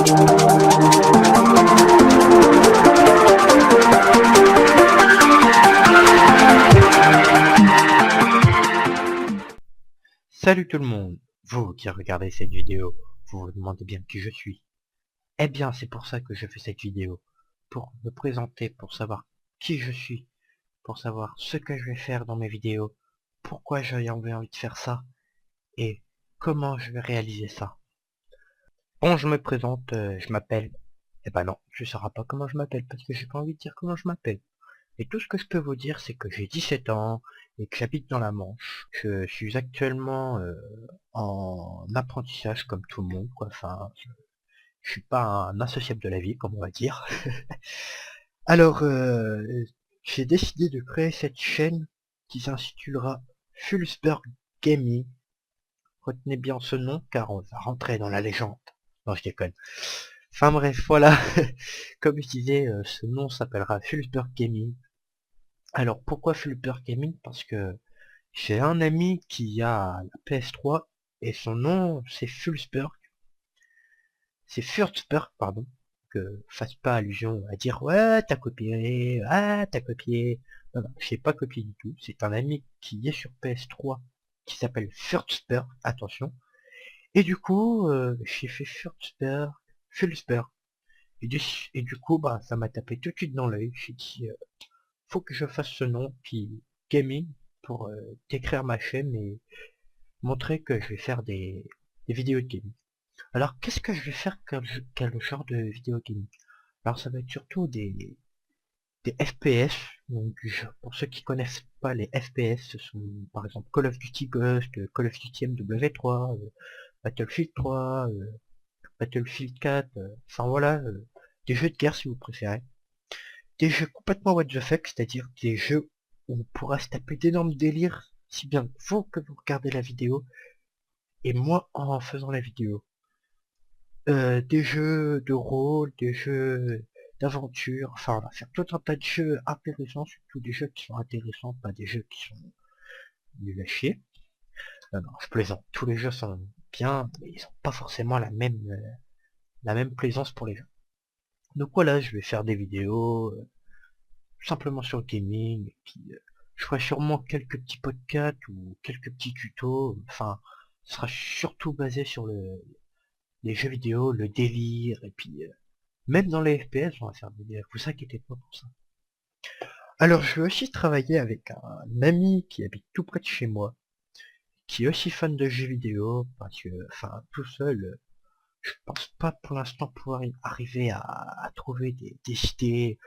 Salut tout le monde, vous qui regardez cette vidéo, vous vous demandez bien qui je suis. Eh bien c'est pour ça que je fais cette vidéo, pour me présenter, pour savoir qui je suis, pour savoir ce que je vais faire dans mes vidéos, pourquoi j'ai envie de faire ça, et comment je vais réaliser ça. Bon, je me présente, je m'appelle... Eh ben non, je ne saurai pas comment je m'appelle, parce que j'ai pas envie de dire comment je m'appelle. Et tout ce que je peux vous dire, c'est que j'ai 17 ans et que j'habite dans la Manche. Je suis actuellement en apprentissage comme tout le monde, quoi. Enfin, je suis pas un associable de la vie, comme on va dire. Alors, j'ai décidé de créer cette chaîne qui s'intitulera Fulsberg Gaming. Retenez bien ce nom, car on va rentrer dans la légende. Non, je déconne. Enfin bref, voilà. Comme je disais, ce nom s'appellera Fulsberg Gaming. Alors pourquoi Fulper Gaming? Parce que j'ai un ami qui a la PS3 et son nom c'est Fulsberg. C'est Furzberg, pardon. Que fasse pas allusion à dire ouais t'as copié, ah t'as copié. Non, non, j'ai pas copié du tout. C'est un ami qui est sur PS3 qui s'appelle Furzberg, attention. Et du coup, j'ai fait Fulsberg. Et du coup, bah ça m'a tapé tout de suite dans l'œil. J'ai dit faut que je fasse ce nom, puis gaming, pour décrire ma chaîne et montrer que je vais faire des vidéos de gaming. Alors qu'est-ce que je vais faire quel genre de vidéo gaming? Alors ça va être surtout des FPS, donc pour ceux qui connaissent pas les FPS, ce sont par exemple Call of Duty Ghost, Call of Duty MW3, Battlefield 3, Battlefield 4, enfin voilà, des jeux de guerre si vous préférez. Des jeux complètement what the fuck, c'est-à-dire des jeux où on pourra se taper d'énormes délires, si bien vous que vous regardez la vidéo, et moi en faisant la vidéo. Des jeux de rôle, des jeux d'aventure, enfin on va faire tout un tas de jeux intéressants, surtout des jeux qui sont intéressants, pas des jeux qui sont nuls à chier. Non, je plaisante, tous les jeux sont bien, mais ils ont pas forcément la même plaisance pour les gens. Donc voilà, je vais faire des vidéos, simplement sur le gaming, et puis je ferai sûrement quelques petits podcasts ou quelques petits tutos, enfin, ce sera surtout basé sur les jeux vidéo, le délire, et puis même dans les FPS, on va faire des délires, vous inquiétez pas pour ça. Alors je vais aussi travailler avec un ami qui habite tout près de chez moi, qui est aussi fan de jeux vidéo, parce que, enfin, tout seul, je pense pas pour l'instant pouvoir arriver à trouver des idées,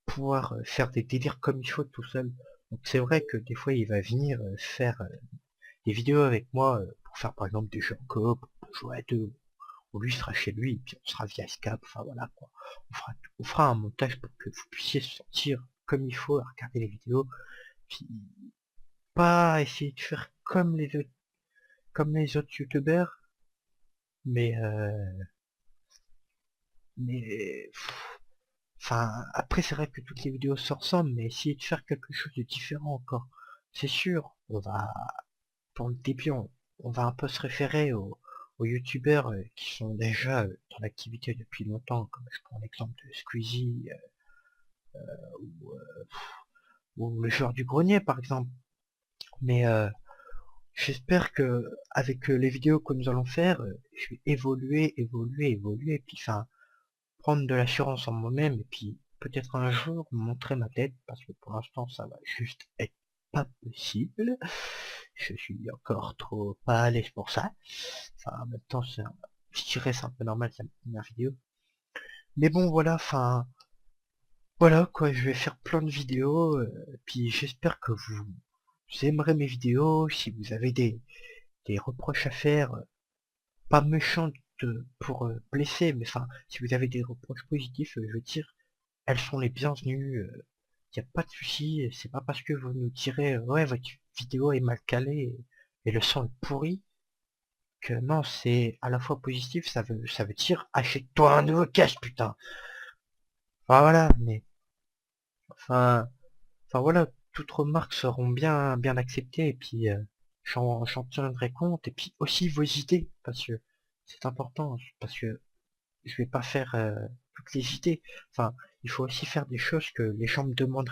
pouvoir faire des délires comme il faut tout seul. Donc c'est vrai que des fois il va venir faire des vidéos avec moi pour faire par exemple des jeux en coop, pour jouer à deux, où lui sera chez lui, et puis on sera via Skype, enfin voilà quoi. On fera un montage pour que vous puissiez se sentir comme il faut à regarder les vidéos, puis pas essayer de faire comme les autres youtubeurs, mais enfin après c'est vrai que toutes les vidéos se ressemblent, mais essayer de faire quelque chose de différent encore. C'est sûr, on va pour le début, on va un peu se référer aux youtubeurs qui sont déjà dans l'activité depuis longtemps, comme je prends l'exemple de Squeezie ou, ou le joueur du grenier par exemple. Mais j'espère que avec les vidéos que nous allons faire, je vais évoluer, puis enfin prendre de l'assurance en moi-même, et puis peut-être un jour montrer ma tête, parce que pour l'instant ça va juste être pas possible. Je suis encore trop pas à l'aise pour ça. Enfin, en même temps, je dirais c'est un peu normal, c'est ma première vidéo. Mais bon, voilà, enfin, voilà quoi, je vais faire plein de vidéos, puis j'espère que vous aimerez mes vidéos. Si vous avez des reproches à faire, pas méchantes pour blesser, mais enfin, si vous avez des reproches positifs, je veux dire, elles sont les bienvenues. Y a pas de souci, c'est pas parce que vous nous direz ouais votre vidéo est mal calée et le son est pourri que non, c'est à la fois positif, ça veut dire achète-toi un nouveau casque putain. Enfin voilà, mais enfin voilà, toutes remarques seront bien acceptées, et puis j'en tiendrai compte, et puis aussi vos idées, parce que c'est important, parce que je vais pas faire toutes les idées. Enfin, il faut aussi faire des choses que les gens me demandent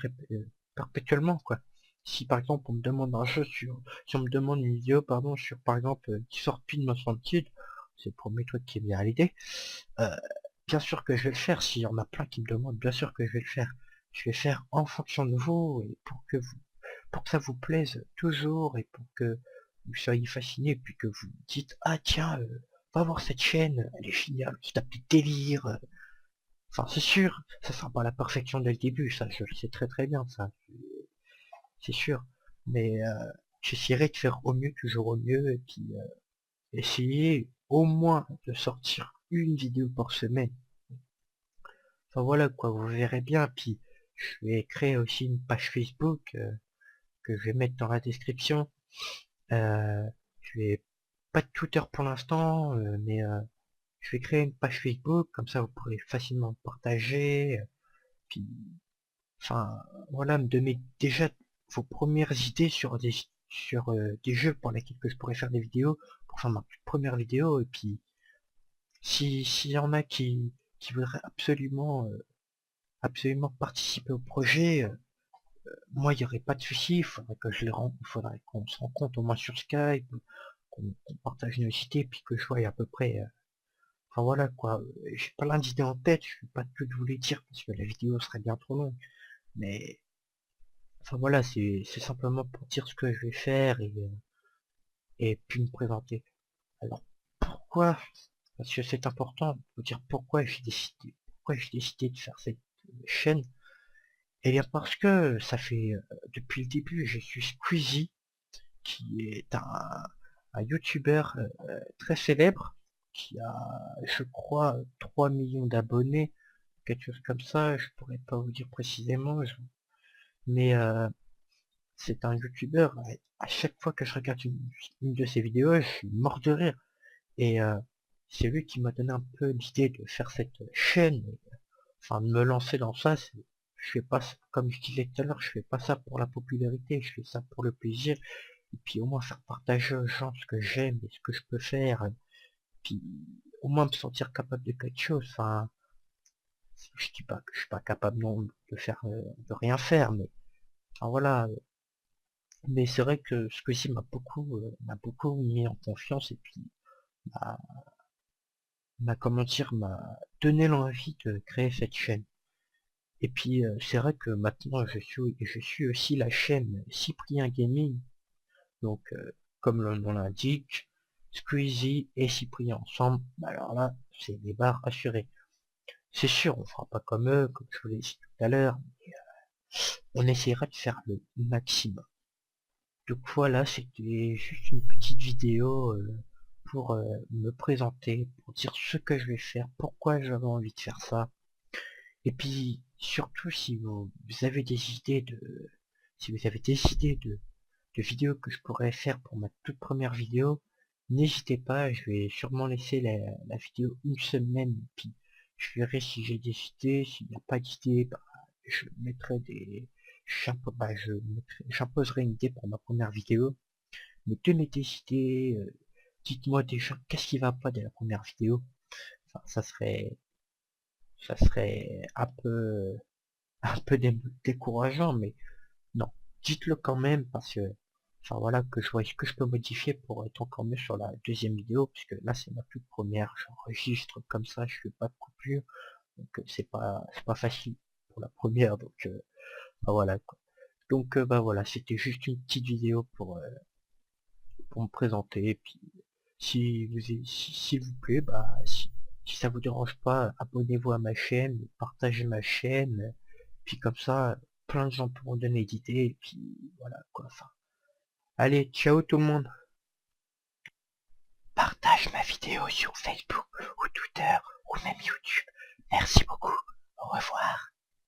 perpétuellement, quoi. Si par exemple on me demande un jeu sur, si on me demande une vidéo, pardon, sur par exemple qui sort plus de Most Wanted, c'est le premier truc qui me vient à l'idée. Euh, bien sûr que je vais le faire. S'il y en a plein qui me demandent, bien sûr que je vais le faire. Je vais faire en fonction de vous et pour que ça vous plaise toujours et pour que vous soyez fasciné, puis que vous dites ah tiens, va voir cette chaîne, elle est géniale, tu tapes du délire. Enfin c'est sûr, ça sera pas la perfection dès le début, ça je le sais très très bien, ça c'est sûr. Mais j'essaierai de faire au mieux, toujours au mieux, et puis essayer au moins de sortir une vidéo par semaine. Enfin voilà quoi, vous verrez bien. Puis je vais créer aussi une page Facebook que je vais mettre dans la description. Je vais pas de Twitter pour l'instant, mais je vais créer une page Facebook, comme ça vous pourrez facilement partager. Puis enfin voilà, me donner déjà vos premières idées sur des jeux pour lesquels que je pourrais faire des vidéos, pour faire ma toute première vidéo. Et puis s'il y en a qui voudraient absolument participer au projet, moi il n'y aurait pas de souci, il faudrait que je les rende, il faudrait qu'on se rencontre au moins sur Skype, qu'on partage nos idées, puis que je voie à peu près. Enfin voilà quoi, j'ai plein d'idées en tête, je vais pas tout vous les dire parce que la vidéo serait bien trop longue. Mais enfin voilà, c'est simplement pour dire ce que je vais faire et puis me présenter. Alors pourquoi? Parce que c'est important de vous dire pourquoi j'ai décidé de faire cette chaîne. Et bien parce que ça fait depuis le début, je suis Squeezie, qui est un youtubeur très célèbre, qui a, je crois, 3 millions d'abonnés, quelque chose comme ça, je pourrais pas vous dire précisément, mais c'est un youtubeur, à chaque fois que je regarde une de ses vidéos, je suis mort de rire. Et c'est lui qui m'a donné un peu l'idée de faire cette chaîne, enfin de me lancer dans ça. Je fais pas, comme je disais tout à l'heure, je fais pas ça pour la popularité, je fais ça pour le plaisir. Et puis au moins faire partager aux gens ce que j'aime et ce que je peux faire. Puis au moins me sentir capable de quelque chose. Enfin, je dis pas que je suis pas capable non de faire, de rien faire, mais enfin, voilà. Mais c'est vrai que ce que ci m'a beaucoup mis en confiance et puis m'a, comment dire, m'a donné l'envie de créer cette chaîne. Et puis c'est vrai que maintenant je suis aussi la chaîne Cyprien Gaming. Donc comme le nom l'indique, Squeezie et Cyprien ensemble, bah alors là, c'est des barres assurées. C'est sûr, on fera pas comme eux, comme je vous l'ai dit tout à l'heure, mais on essaiera de faire le maximum. Donc voilà, c'était juste une petite vidéo pour me présenter, pour dire ce que je vais faire, pourquoi j'avais envie de faire ça. Et puis surtout si vous avez des idées si vous avez des idées de vidéos que je pourrais faire pour ma toute première vidéo, n'hésitez pas, je vais sûrement laisser la vidéo une semaine, et puis je verrai si j'ai des idées, s'il n'y a pas d'idées, bah, je mettrai des... j'imposerai une idée pour ma première vidéo, mais tenez des idées, dites-moi déjà qu'est-ce qui va pas de la première vidéo, enfin ça serait un peu décourageant, mais non, dites-le quand même parce que, enfin voilà, que je vois ce que je peux modifier pour être encore mieux sur la deuxième vidéo, puisque là c'est ma toute première, j'enregistre comme ça, je fais pas de coupure, donc c'est pas facile pour la première, donc bah, voilà quoi. Donc bah voilà, c'était juste une petite vidéo pour me présenter, et puis s'il vous plaît, bah si ça vous dérange pas, abonnez-vous à ma chaîne, partagez ma chaîne, puis comme ça, plein de gens pourront donner des idées, et puis voilà quoi. Enfin, allez, ciao tout le monde. Partage ma vidéo sur Facebook ou Twitter ou même YouTube. Merci beaucoup. Au revoir.